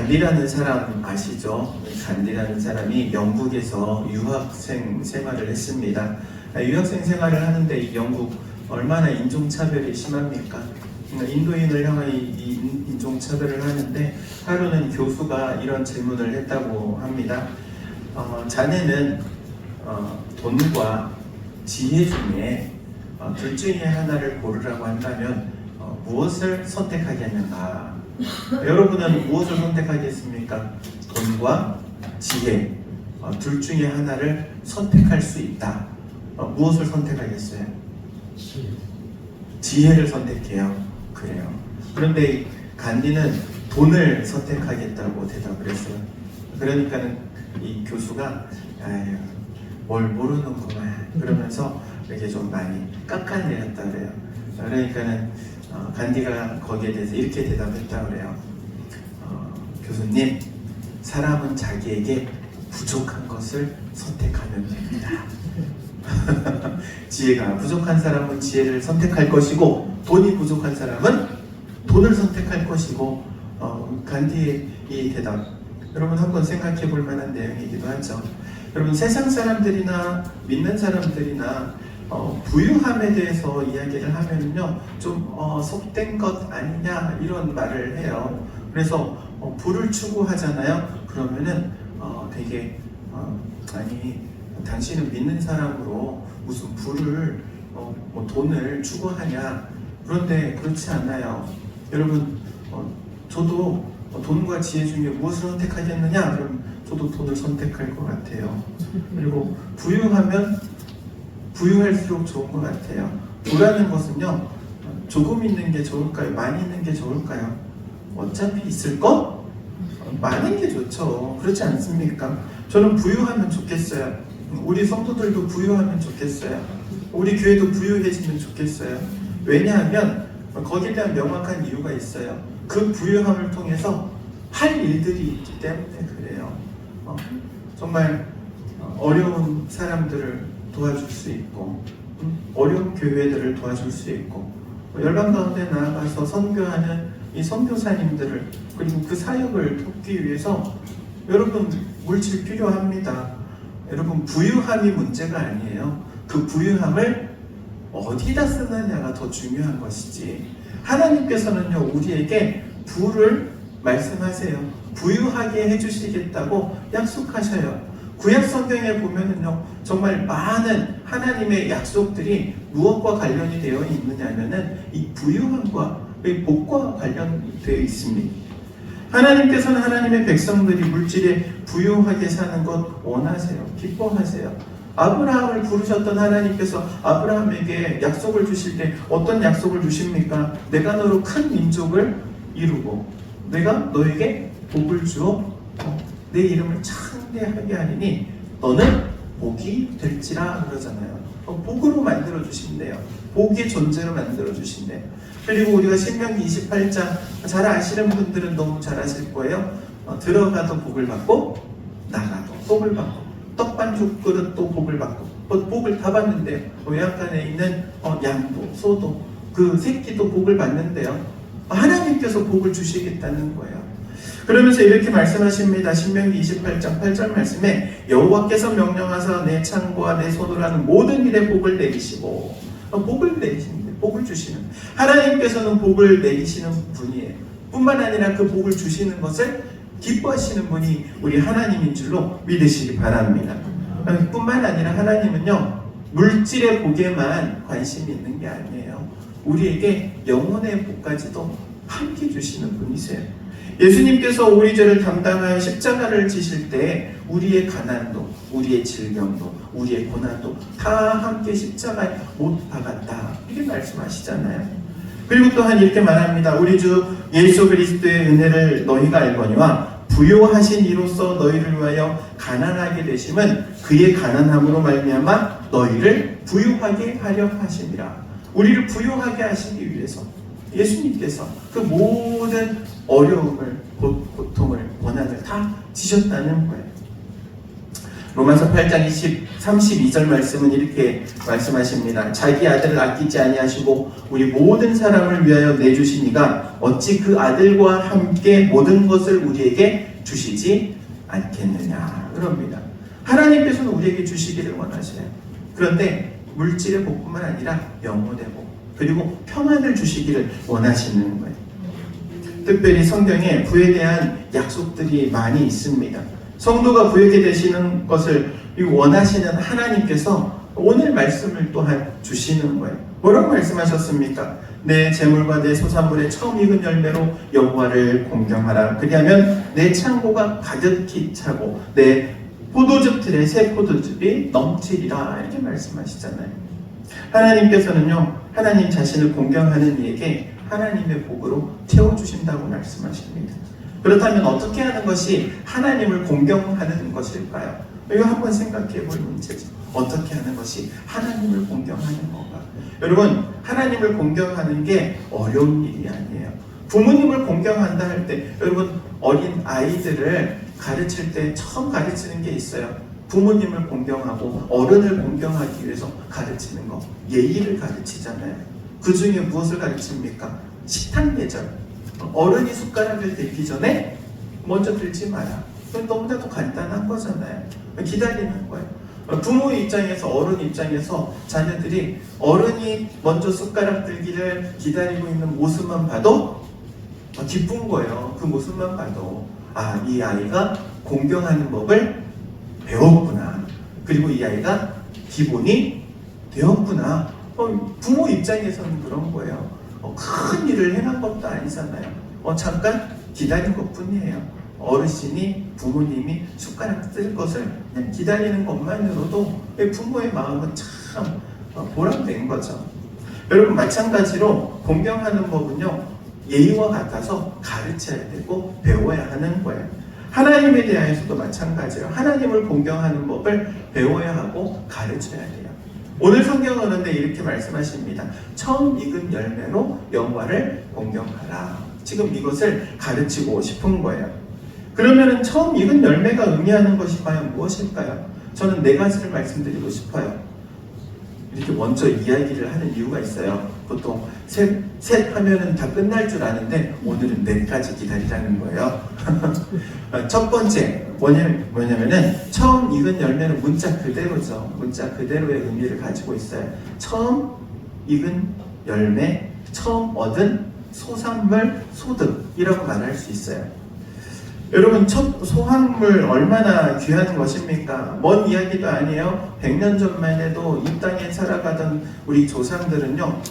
간디라는 사람 아시죠? 간디라는 사람이 영국에서 유학생 생활을 했습니다. 유학생 생활을 하는데 이 영국 얼마나 인종차별이 심합니까? 인도인을 향한 이 인종차별을 하는데 하루는 교수가 이런 질문을 했다고 합니다. 자네는 돈과 지혜 중에 둘 중에 하나를 고르라고 한다면 무엇을 선택하겠는가? 여러분은 무엇을 선택하겠습니까? 돈과 지혜 둘 중에 하나를 선택할 수 있다. 무엇을 선택하겠어요? 지혜를 선택해요. 그래요. 그런데 간디는 돈을 선택하겠다고 대답을 했어요. 그러니까는 이 교수가 아유, 뭘 모르는구만 그러면서 이렇게 좀 많이 깎아내렸다 그래요. 그러니까는 간디가 거기에 대해서 이렇게 대답했다 그래요. 교수님, 사람은 자기에게 부족한 것을 선택하면 됩니다. 지혜가 부족한 사람은 지혜를 선택할 것이고 돈이 부족한 사람은 돈을 선택할 것이고 간디의 이 대답 여러분 한번 생각해 볼 만한 내용이기도 하죠. 여러분 세상 사람들이나 믿는 사람들이나 부유함에 대해서 이야기를 하면요 좀 속된 것 아니냐 이런 말을 해요. 그래서 부를 추구하잖아요. 그러면은 되게 아니 당신은 믿는 사람으로 무슨 부를 뭐 돈을 추구하냐. 그런데 그렇지 않아요. 여러분 저도 돈과 지혜 중에 무엇을 선택하겠느냐? 그럼 저도 돈을 선택할 것 같아요. 그리고 부유하면 부유할수록 좋은 것 같아요. 부라는 것은요 조금 있는 게 좋을까요? 많이 있는 게 좋을까요? 어차피 있을 것? 많은 게 좋죠. 그렇지 않습니까? 저는 부유하면 좋겠어요. 우리 성도들도 부유하면 좋겠어요. 우리 교회도 부유해지면 좋겠어요. 왜냐하면 거기에 대한 명확한 이유가 있어요. 그 부유함을 통해서 할 일들이 있기 때문에 그래요. 정말 어려운 사람들을 도와줄 수 있고 어려운 교회들을 도와줄 수 있고 열방 가운데 나아가서 선교하는 이 선교사님들을 그리고 그 사역을 돕기 위해서 여러분 물질 필요합니다. 여러분 부유함이 문제가 아니에요. 그 부유함을 어디다 쓰느냐가 더 중요한 것이지. 하나님께서는요 우리에게 부를 말씀하세요. 부유하게 해주시겠다고 약속하셔요. 구약 성경에 보면은요 정말 많은 하나님의 약속들이 무엇과 관련이 되어 있느냐면은 이 부유함과 이 복과 관련되어 있습니다. 하나님께서는 하나님의 백성들이 물질에 부유하게 사는 것 원하세요. 기뻐하세요. 아브라함을 부르셨던 하나님께서 아브라함에게 약속을 주실 때 어떤 약속을 주십니까? 내가 너로 큰 민족을 이루고 내가 너에게 복을 주어 내 이름을 창대하게 하리니 너는 복이 될지라 그러잖아요. 복으로 만들어 주신대요. 복의 존재로 만들어 주신대요. 그리고 우리가 신명기 28장 잘 아시는 분들은 너무 잘 아실 거예요. 들어가도 복을 받고 나가도 복을 받고 떡반죽 그릇도 복을 받고 복을 다 받는데요. 외양간에 있는 양도 소도 그 새끼도 복을 받는데요. 하나님께서 복을 주시겠다는 거예요. 그러면서 이렇게 말씀하십니다. 신명기 28장 8절 말씀에 여호와께서 명령하사 내 창고와 내 손으로 하는 모든 일에 복을 내리시고 복을 내리시는데 복을 주시는 하나님께서는 복을 내리시는 분이에요. 뿐만 아니라 그 복을 주시는 것을 기뻐하시는 분이 우리 하나님인 줄로 믿으시기 바랍니다. 뿐만 아니라 하나님은요 물질의 복에만 관심이 있는 게 아니에요. 우리에게 영혼의 복까지도 함께 주시는 분이세요. 예수님께서 우리 죄를 담당하여 십자가를 지실 때 우리의 가난도 우리의 질병도 우리의 고난도 다 함께 십자가에 못 박았다 이렇게 말씀하시잖아요. 그리고 또한 이렇게 말합니다. 우리 주 예수 그리스도의 은혜를 너희가 알거니와 부요하신 이로써 너희를 위하여 가난하게 되심은 그의 가난함으로 말미암아 너희를 부요하게 하려 하심이라. 우리를 부요하게 하시기 위해서 예수님께서 그 모든 어려움을 고통을 고난을 다 지셨다는 거예요. 로마서 8장 32절 말씀은 이렇게 말씀하십니다. 자기 아들을 아끼지 아니하시고 우리 모든 사람을 위하여 내주시니가 어찌 그 아들과 함께 모든 것을 우리에게 주시지 않겠느냐 그럽니다. 하나님께서는 우리에게 주시기를 원하셔요. 그런데 물질의 복뿐만 아니라 영혼의 복 그리고 평안을 주시기를 원하시는 거예요. 특별히 성경에 부에 대한 약속들이 많이 있습니다. 성도가 부유하게 되시는 것을 원하시는 하나님께서 오늘 말씀을 또한 주시는 거예요. 뭐라고 말씀하셨습니까? 내 재물과 내 소산물의 처음 익은 열매로 여호와를 공경하라. 그리하면 내 창고가 가득히 차고 내 포도즙 틀에 새 포도즙이 넘치리라. 이렇게 말씀하시잖아요. 하나님께서는요, 하나님 자신을 공경하는 이에게 하나님의 복으로 채워주신다고 말씀하십니다. 그렇다면 어떻게 하는 것이 하나님을 공경하는 것일까요? 이거 한번 생각해 볼 문제죠. 어떻게 하는 것이 하나님을 공경하는 건가? 여러분, 하나님을 공경하는 게 어려운 일이 아니에요. 부모님을 공경한다 할 때, 여러분, 어린 아이들을 가르칠 때 처음 가르치는 게 있어요. 부모님을 공경하고 어른을 공경하기 위해서 가르치는 거. 예의를 가르치잖아요. 그 중에 무엇을 가르칩니까? 식탁 예절. 어른이 숟가락을 들기 전에 먼저 들지 마라. 그건 너무나도 간단한 거잖아요. 기다리는 거예요. 부모 입장에서, 어른 입장에서 자녀들이 어른이 먼저 숟가락 들기를 기다리고 있는 모습만 봐도 기쁜 거예요. 그 모습만 봐도 아, 이 아이가 공경하는 법을 배웠구나. 그리고 이 아이가 기본이 되었구나. 부모 입장에서는 그런 거예요. 큰 일을 해난 것도 아니잖아요. 잠깐 기다린 것 뿐이에요. 어르신이, 부모님이 숟가락 뜰 것을 그냥 기다리는 것만으로도 부모의 마음은 참 보람된 거죠. 여러분, 마찬가지로 공경하는 법은요, 예의와 같아서 가르쳐야 되고 배워야 하는 거예요. 하나님에 대하여서도 마찬가지예요. 하나님을 공경하는 법을 배워야 하고 가르쳐야 돼요. 오늘 성경은 그런데 이렇게 말씀하십니다. 처음 익은 열매로 여호와를 공경하라. 지금 이것을 가르치고 싶은 거예요. 그러면 처음 익은 열매가 의미하는 것이 과연 무엇일까요? 저는 네 가지를 말씀드리고 싶어요. 이렇게 먼저 이야기를 하는 이유가 있어요. 보통 셋 하면은 다 끝날 줄 아는데 오늘은 넷까지 기다리라는 거예요. 첫 번째 뭐냐면은 처음 익은 열매는 문자 그대로죠. 문자 그대로의 의미를 가지고 있어요. 처음 익은 열매, 처음 얻은 소산물, 소득이라고 말할 수 있어요. 여러분, 첫 소환물 얼마나 귀한 것입니까? 먼 이야기도 아니에요. 100년 전만 해도 이 땅에 살아가던 우리 조상들은요,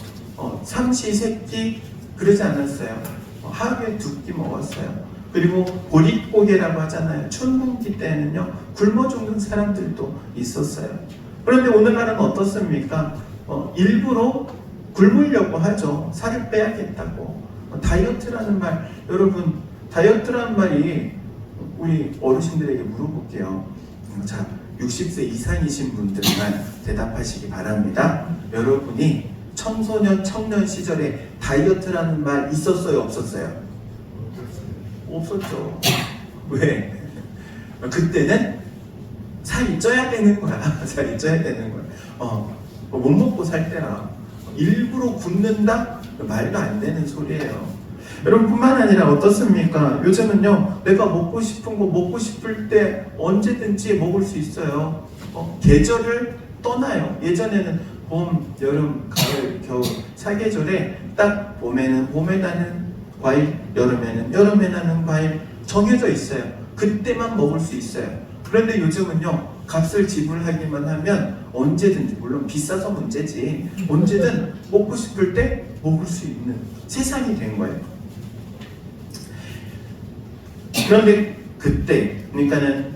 삼시세끼 그러지 않았어요. 하루에 2끼 먹었어요. 그리고 보릿고개라고 하잖아요. 춘궁기 때는요, 굶어 죽는 사람들도 있었어요. 그런데 오늘날은 어떻습니까? 일부러 굶으려고 하죠. 살을 빼야겠다고. 다이어트라는 말, 여러분, 다이어트라는 말이 우리 어르신들에게 물어볼게요. 자, 60세 이상이신 분들만 대답하시기 바랍니다. 여러분이 청소년, 청년 시절에 다이어트라는 말 있었어요? 없었어요? 없었죠. 왜? 그때는 살이 쪄야 되는 거야. 살이 쪄야 되는 거야. 못 먹고 살 때라. 일부러 굶는다? 말도 안 되는 소리예요. 여러분, 뿐만 아니라 어떻습니까? 요즘은요, 내가 먹고 싶은 거 먹고 싶을 때 언제든지 먹을 수 있어요. 계절을 떠나요. 예전에는 봄, 여름, 가을, 겨울, 사계절에 딱 봄에는 봄에 나는 과일, 여름에는 여름에 나는 과일 정해져 있어요. 그때만 먹을 수 있어요. 그런데 요즘은요, 값을 지불하기만 하면 언제든지, 물론 비싸서 문제지, 언제든 먹고 싶을 때 먹을 수 있는 세상이 된 거예요. 그런데 그때, 그러니까는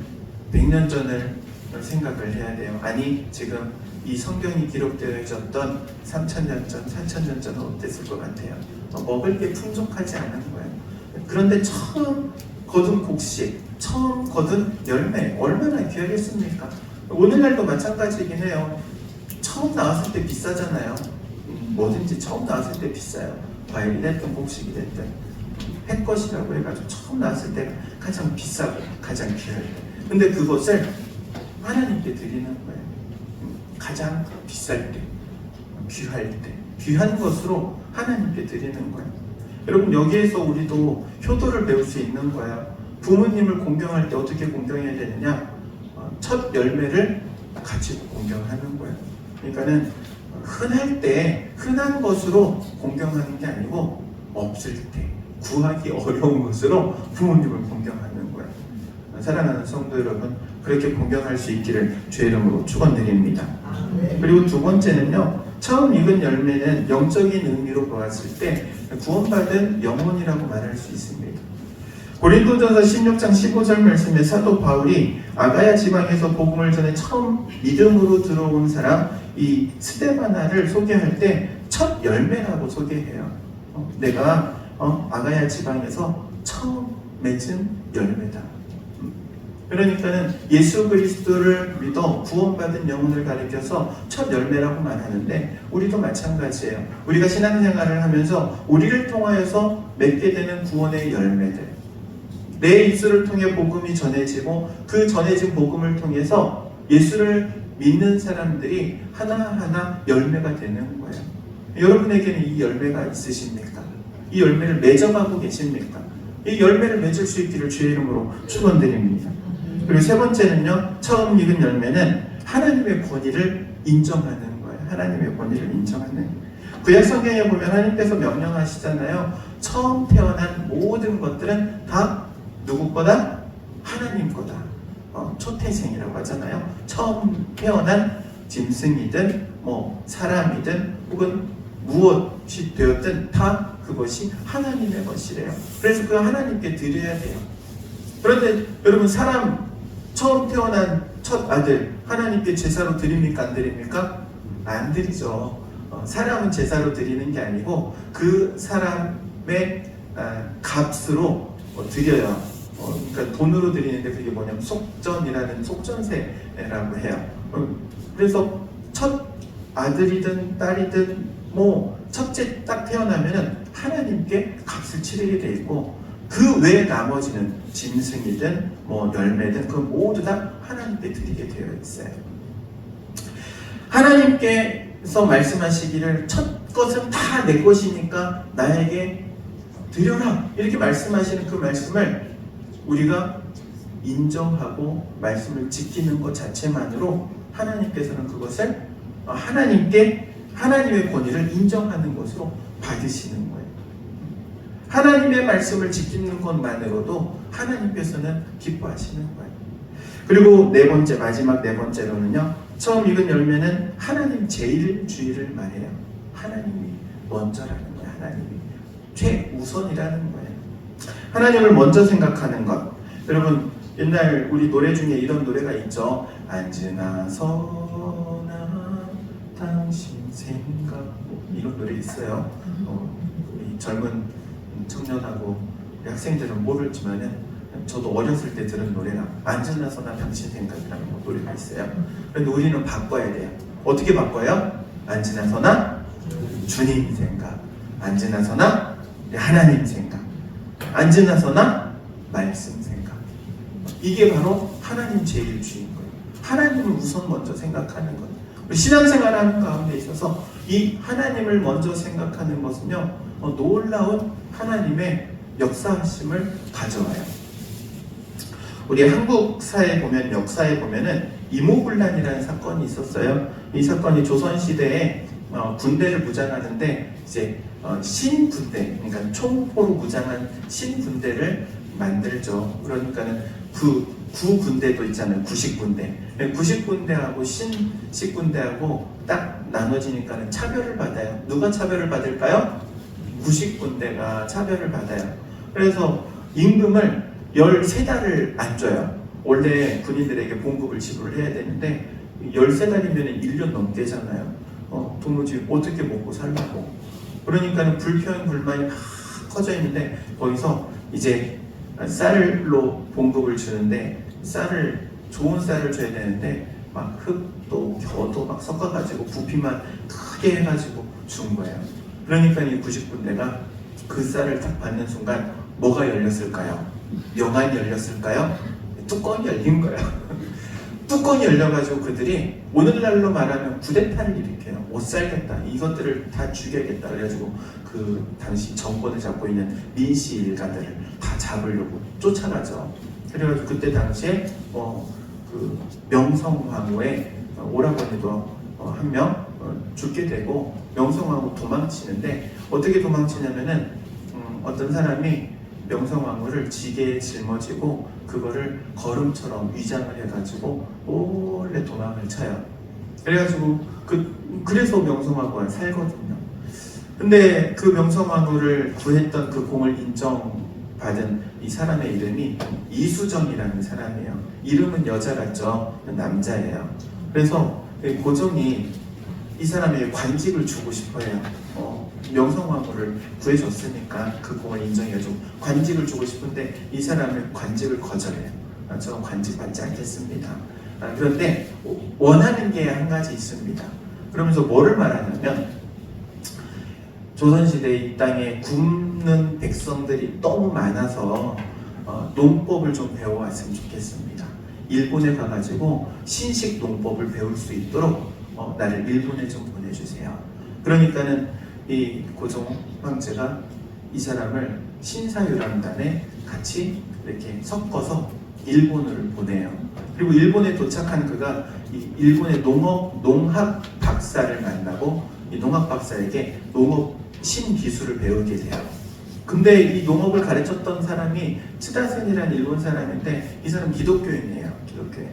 100년 전을 생각을 해야 돼요. 아니, 지금 이 성경이 기록되어 있었던 3000년 전, 4000년 전은 어땠을 것 같아요? 먹을 게 풍족하지 않은 거예요. 그런데 처음 거둔 곡식, 처음 거둔 열매, 얼마나 귀하겠습니까? 오늘날도 마찬가지이긴 해요. 처음 나왔을 때 비싸잖아요. 뭐든지 처음 나왔을 때 비싸요. 과일이 됐든 곡식이 됐든. 햇것이라고 해가지고 처음 나왔을 때가 가장 비싸고 가장 귀할 때. 근데 그것을 하나님께 드리는 거예요. 가장 비쌀 때, 귀할 때, 귀한 것으로 하나님께 드리는 거예요. 여러분, 여기에서 우리도 효도를 배울 수 있는 거예요. 부모님을 공경할 때 어떻게 공경해야 되느냐? 첫 열매를 가지고 공경하는 거예요. 그러니까는 흔할 때 흔한 것으로 공경하는 게 아니고 없을 때 구하기 어려운 것으로 부모님을 공경하는 거예요. 사랑하는 성도 여러분, 그렇게 공경할 수 있기를 주의 이름으로 축원드립니다. 그리고 두 번째는요, 처음 익은 열매는 영적인 의미로 보았을 때 구원받은 영혼이라고 말할 수 있습니다. 고린도전서 16장 15절 말씀에 사도 바울이 아가야 지방에서 복음을 전해 처음 믿음으로 들어온 사람 이 스데바나를 소개할 때 첫 열매라고 소개해요. 내가 아가야 지방에서 처음 맺은 열매다. 그러니까는 예수 그리스도를 믿어 구원받은 영혼을 가리켜서 첫 열매라고 말하는데, 우리도 마찬가지예요. 우리가 신앙생활을 하면서 우리를 통하여서 맺게 되는 구원의 열매들, 내 입술을 통해 복음이 전해지고 그 전해진 복음을 통해서 예수를 믿는 사람들이 하나하나 열매가 되는 거예요. 여러분에게는 이 열매가 있으십니까? 이 열매를 맺어가고 계십니까? 이 열매를 맺을 수 있기를 주의 이름으로 축원드립니다. 그리고 세 번째는요, 처음 익은 열매는 하나님의 권위를 인정하는 거예요. 하나님의 권위를 인정하는. 구약 성경에 보면 하나님께서 명령하시잖아요. 처음 태어난 모든 것들은 다 누구 거다? 하나님 거다. 초태생이라고 하잖아요. 처음 태어난 짐승이든 사람이든 혹은 무엇이 되었든 다 그것이 하나님의 것이래요. 그래서 그 하나님께 드려야 돼요. 그런데 여러분, 사람 처음 태어난 첫 아들 하나님께 제사로 드립니까? 안 드립니까? 안 드리죠. 사람은 제사로 드리는 게 아니고 그 사람의 값으로 드려요. 그러니까 돈으로 드리는데 그게 뭐냐면 속전이라는 속전세라고 해요. 그래서 첫 아들이든 딸이든 첫째 딱 태어나면은 하나님께 값을 치르게 돼 있고, 그 외에 나머지는 짐승이든 열매든 그 모두 다 하나님께 드리게 되어 있어요. 하나님께서 말씀하시기를 첫 것은 다 내 것이니까 나에게 드려라, 이렇게 말씀하시는 그 말씀을 우리가 인정하고 말씀을 지키는 것 자체만으로 하나님께서는 그것을 하나님의 권위를 인정하는 것으로 받으시는 거예요. 하나님의 말씀을 지키는 것만으로도 하나님께서는 기뻐하시는 거예요. 그리고 마지막 네 번째로는요, 처음 익은 열매는 하나님 제일주의를 말해요. 하나님이 먼저라는 거예요. 하나님이 최우선이라는 거예요. 하나님을 먼저 생각하는 것. 여러분, 옛날 우리 노래 중에 이런 노래가 있죠. 앉으나 서나 당신 생각, 이런 노래 있어요. 우리 젊은 청년하고 학생들은 모르지만은 저도 어렸을 때 들은 노래가 앉으나 서나 당신 생각이라는 노래가 있어요. 그런데 우리는 바꿔야 돼요. 어떻게 바꿔요? 앉으나 서나 주님 생각, 앉으나 서나 하나님 생각, 앉으나 서나 말씀 생각. 이게 바로 하나님 제일주의인 거예요. 하나님을 우선 먼저 생각하는 거예요. 신앙생활하는 가운데 있어서 이 하나님을 먼저 생각하는 것은요, 놀라운 하나님의 역사하심을 가져와요. 우리 한국 사회에 보면, 역사에 보면은 이모군란이라는 사건이 있었어요. 이 사건이 조선시대에 군대를 무장하는데 이제 신군대, 그러니까 총포로 무장한 신군대를 만들죠. 그러니까는 구군대도 있잖아요. 구식군대. 구식군대하고 신식군대하고 딱 나눠지니까는 차별을 받아요. 누가 차별을 받을까요? 구식군대가 차별을 받아요. 그래서 임금을 13달을 안 줘요. 원래 군인들에게 봉급을 지불을 해야 되는데 13달이면 1년 넘게잖아요. 도무지 어떻게 먹고 살라고. 그러니까는 불평불만이 막 커져 있는데, 거기서 이제 쌀로 봉급을 주는데 좋은 쌀을 줘야 되는데 막 흙도 겨도 막 섞어가지고 부피만 크게 해가지고 준 거예요. 그러니까 이 90군대가 그 쌀을 딱 받는 순간 뭐가 열렸을까요? 명안이 열렸을까요? 뚜껑이 열린 거예요. 뚜껑이 열려가지고 그들이 오늘날로 말하면 쿠데타를 일으켜요. 못 살겠다. 이것들을 다 죽여야겠다. 그래가지고 그 당시 정권을 잡고 있는 민씨 일가들을 다 잡으려고 쫓아가죠. 그래가지고 그때 당시에 그 명성황후의 오라버니도 한 명 죽게 되고 명성황후 도망치는데 어떻게 도망치냐면은 어떤 사람이 명성황후를 지게에 짊어지고 그거를 걸음처럼 위장을 해가지고 몰래 도망을 쳐요. 그래가지고 그래서 명성황후가 살거든요. 근데 그 명성황후를 구했던 그 공을 인정받은 이 사람의 이름이 이수정이라는 사람이에요. 이름은 여자 같죠? 남자예요. 그래서 고종이 이 사람에게 관직을 주고 싶어해요. 명성황후를 구해줬으니까 그 공을 인정해주고 관직을 주고 싶은데 이 사람은 관직을 거절해요. 저는 관직 받지 않겠습니다. 그런데 원하는 게 한 가지 있습니다. 그러면서 뭐를 말하냐면 조선시대 이 땅에 굶는 백성들이 너무 많아서 농법을 좀 배워왔으면 좋겠습니다. 일본에 가가지고 신식 농법을 배울 수 있도록 나를 일본에 좀 보내주세요. 그러니까는 이 고종 황제가 이 사람을 신사유람단에 같이 이렇게 섞어서 일본을 보내요. 그리고 일본에 도착한 그가 이 일본의 농학 박사를 만나고 이 농학 박사에게 농업 신기술을 배우게 돼요. 근데 이 농업을 가르쳤던 사람이 츠다센이라는 일본 사람인데 이 사람 기독교인이에요. 기독교인.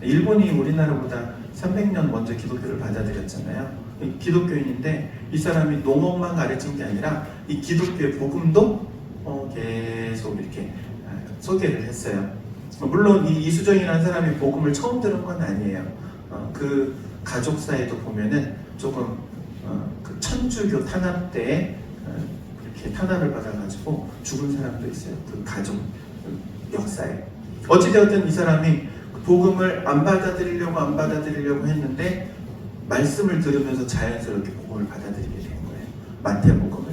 일본이 우리나라보다 300년 먼저 기독교를 받아들였잖아요. 기독교인인데 이 사람이 농업만 가르친 게 아니라 이 기독교의 복음도 계속 이렇게 소개를 했어요. 물론 이 이수정이라는 사람이 복음을 처음 들은 건 아니에요. 그 가족사에도 보면은 조금 그 천주교 탄압 때에 이렇게 탄압을 받아가지고 죽은 사람도 있어요. 그 가족 역사에. 어찌되었든 이 사람이 복음을 안 받아들이려고 했는데 말씀을 들으면서 자연스럽게 복음을 받아들이게 된 거예요. 마태복음을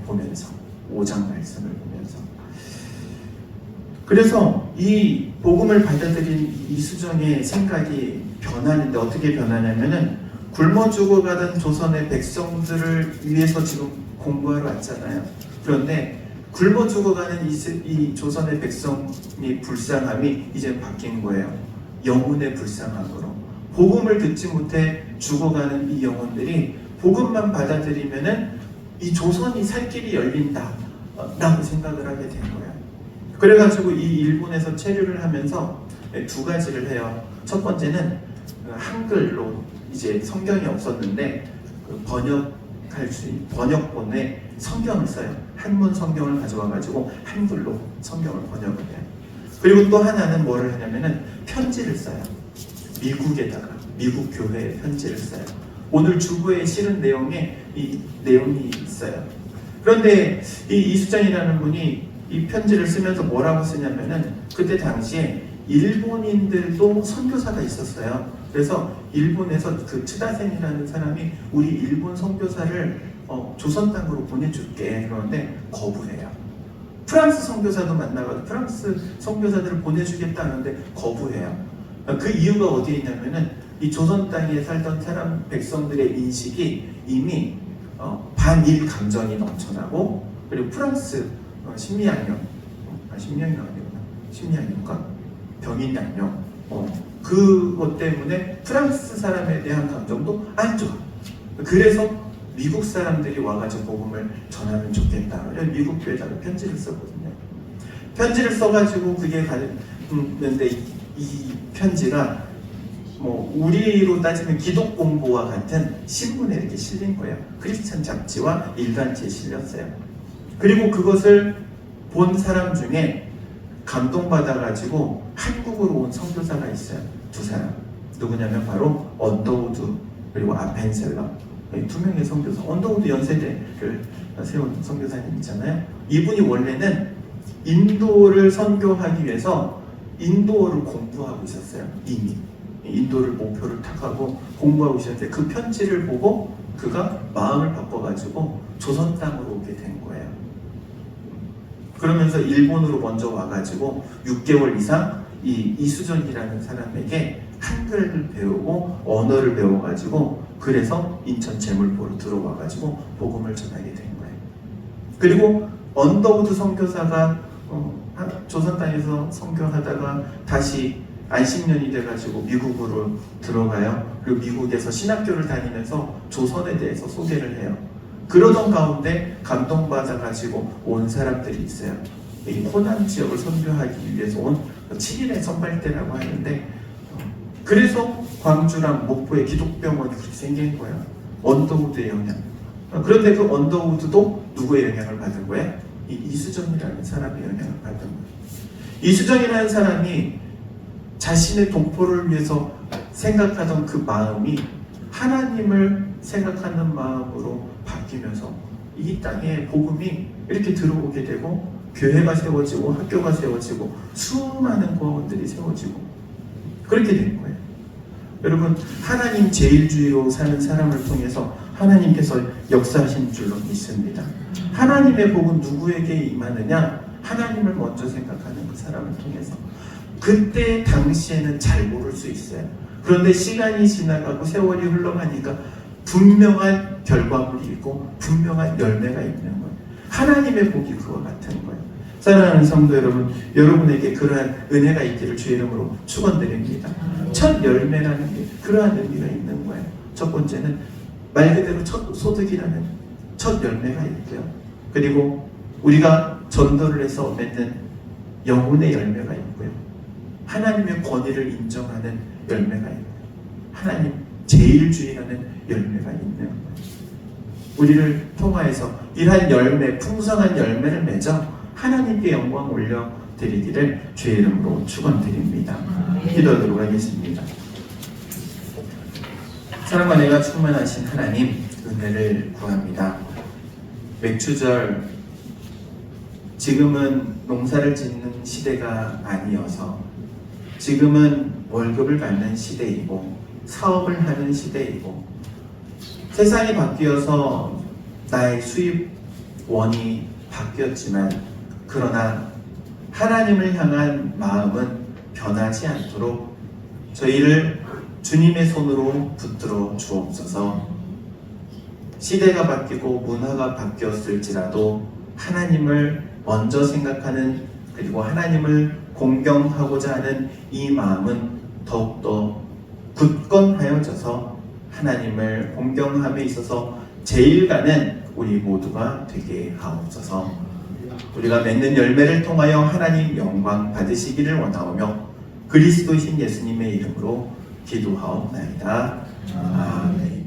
보면서 5장 말씀을 보면서. 그래서 이 복음을 받아들인 이수정의 생각이 변하는데 어떻게 변하냐면은 굶어 죽어가던 조선의 백성들을 위해서 지금 공부하러 왔잖아요. 그런데 굶어 죽어가는 이 조선의 백성의 불쌍함이 이제 바뀐 거예요. 영혼의 불쌍함으로. 복음을 듣지 못해 죽어가는 이 영혼들이 복음만 받아들이면은 이 조선이 살 길이 열린다 라고 생각을 하게 된 거예요. 그래가지고 이 일본에서 체류를 하면서 두 가지를 해요. 첫 번째는 한글로 이제 성경이 없었는데 번역할 수 있는 번역본에 성경을 써요. 한문 성경을 가져와가지고 한글로 성경을 번역을 해요. 그리고 또 하나는 뭐를 하냐면은 편지를 써요. 미국에다가 미국 교회에 편지를 써요. 오늘 주보에 실은 내용에 이 내용이 있어요. 그런데 이 이수정이라는 분이 이 편지를 쓰면서 뭐라고 쓰냐면은 그때 당시에 일본인들도 선교사가 있었어요. 그래서 일본에서 그 츠다센이라는 사람이 우리 일본 선교사를 조선 땅으로 보내줄게. 그러는데 거부해요. 프랑스 선교사도 만나가지고 프랑스 선교사들을 보내주겠다 하는데 거부해요. 그 이유가 어디에 있냐면은 이 조선 땅에 살던 사람 백성들의 인식이 이미 반일 감정이 넘쳐나고 그리고 프랑스 심리학령 심리학령 아니구나 심리학령가 병인양령 그것 때문에 프랑스 사람에 대한 감정도 안 좋아. 그래서 미국 사람들이 와가지고 복음을 전하면 좋겠다. 미국 교회에다가 편지를 썼거든요. 편지를 써가지고 그게 가는데 이 편지가 뭐 우리로 따지면 기독공보와 같은 신문에 이렇게 실린 거예요. 크리스천 잡지와 일간지에 실렸어요. 그리고 그것을 본 사람 중에 감동받아가지고 한국으로 온 선교사가 있어요. 두 사람. 누구냐면 바로 언더우드 그리고 아펜셀러. 두 명의 선교사. 언더우드 연세대를 세운 선교사님 있잖아요. 이분이 원래는 인도를 선교하기 위해서 인도어를 공부하고 있었어요. 이미. 인도를 목표를 탁하고 공부하고 있었는데 그 편지를 보고 그가 마음을 바꿔가지고 조선 땅으로 오게 된 거예요. 그러면서 일본으로 먼저 와가지고 6개월 이상 이 이수정이라는 사람에게 한글을 배우고 언어를 배워가지고 그래서 인천 제물포로 들어와가지고 복음을 전하게 된 거예요. 그리고 언더우드 선교사가 조선 땅에서 선교하다가 다시 안식년이 돼가지고 미국으로 들어가요. 그리고 미국에서 신학교를 다니면서 조선에 대해서 소개를 해요. 그러던 가운데 감동받아가지고 온 사람들이 있어요. 이 호남 지역을 선교하기 위해서 온 7일의 선발대라고 하는데, 그래서 광주랑 목포에 기독병원이 그렇게 생긴 거예요. 언더우드의 영향. 그런데 그 언더우드도 누구의 영향을 받은 거예요? 이 이수정이라는 사람의 영향을 받은 거예요. 이수정이라는 사람이 자신의 동포를 위해서 생각하던 그 마음이 하나님을 생각하는 마음으로 바뀌면서 이 땅에 복음이 이렇게 들어오게 되고 교회가 세워지고 학교가 세워지고 수많은 고아원들이 세워지고 그렇게 된 거예요. 여러분, 하나님 제일주의로 사는 사람을 통해서 하나님께서 역사하신 줄로 믿습니다. 하나님의 복은 누구에게 임하느냐? 하나님을 먼저 생각하는 그 사람을 통해서. 그때 당시에는 잘 모를 수 있어요. 그런데 시간이 지나가고 세월이 흘러가니까 분명한 결과물이 있고 분명한 열매가 있는 거예요. 하나님의 복이 그와 같은 거예요. 사랑하는 성도 여러분, 여러분에게 그러한 은혜가 있기를 주의 이름으로 축원드립니다. 첫 열매라는 게 그러한 의미가 있는 거예요. 첫 번째는 말 그대로 첫 소득이라는 첫 열매가 있고요. 그리고 우리가 전도를 해서 맺는 영혼의 열매가 있고요. 하나님의 권위를 인정하는 열매가 있고요. 하나님 제일주의라는 열매가 있는 거예요. 우리를 통하여서 이러한 열매, 풍성한 열매를 맺어 하나님께 영광 올려드리기를 주의 이름으로 축원드립니다. 기도하도록 하겠습니다. 사랑과 은혜가 충만하신 하나님, 은혜를 구합니다. 맥추절, 지금은 농사를 짓는 시대가 아니어서 지금은 월급을 받는 시대이고 사업을 하는 시대이고 세상이 바뀌어서 나의 수입원이 바뀌었지만 그러나 하나님을 향한 마음은 변하지 않도록 저희를 주님의 손으로 붙들어 주옵소서. 시대가 바뀌고 문화가 바뀌었을지라도 하나님을 먼저 생각하는, 그리고 하나님을 공경하고자 하는 이 마음은 더욱더 굳건하여져서 하나님을 공경함에 있어서 제일가는 우리 모두가 되게 하옵소서. 우리가 맺는 열매를 통하여 하나님 영광 받으시기를 원하오며 그리스도이신 예수님의 이름으로 기도하옵나이다. 아멘.